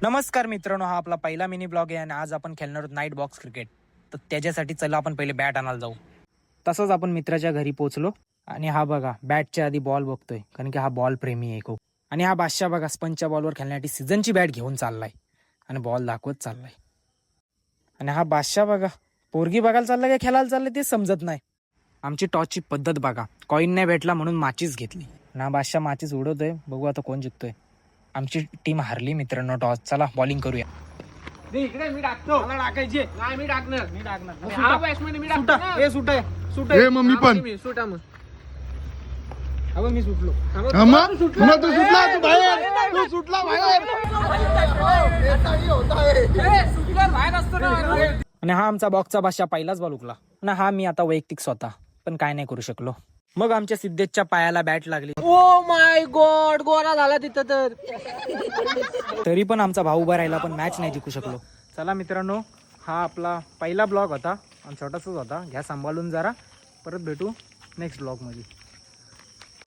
नमस्कार मित्रांनो, हा आपला पहिला मिनी ब्लॉग आहे आणि आज आपण खेळणार आहोत नाईट बॉक्स क्रिकेट. तर त्याच्यासाठी चला आपण पहिले बॅट आणायला जाऊ. तसंच आपण मित्राच्या घरी पोहोचलो आणि हा बघा बॅटच्या आधी बॉल बघतोय, कारण की हा बॉल प्रेमी आहे खूप. आणि हा बादशाह बघा स्पंचच्या बॉलवर खेळण्यासाठी सीझनची बॅट घेऊन चाललाय आणि बॉल दाखवत चाललाय. आणि हा बादशाह बघा पोरगी बघायला चाललाय का खेळायला चाललाय ते समजत नाही. आमची टॉसची पद्धत बघा, कॉईन नाही भेटला म्हणून माचीस घेतली ना. बादशाह माचीस उडवतोय, बघू आता कोण जिंकतोय. आमची टीम हारली मित्रांनो टॉस. चला बॉलिंग करूया. इकडे मी टाकतो. मला टाकायची नाही मी टाकणार. मी टाकणार. हा बॅट्समन मी टाकणार. हे सुट आहे, सुट हे आहे. मग मी पण सुटा मग. अगं मी सुटलो. मग तू सुटला तू बाहेर तू सुटला बाहेर बाहेर असतो ना. आणि हा आमचा बॉक्सचा बादशाह पहिलाच बॉल उकला आणि हा मी आता वैयक्तिक स्वतः पण काय नाही करू शकलो. मग आमच्या सिद्धेशच्या पायाला बॅट लागली. ओ माय गॉड, गोरा झाला तिथं तर. तरी पण आमचा भाऊ उभा राहिला पण मॅच नाही जिंकू शकलो. चला मित्रांनो, हा आपला पहिला ब्लॉग होता आणि छोटासाच होता. घ्या सांभाळून जरा. परत भेटू नेक्स्ट ब्लॉग मध्ये.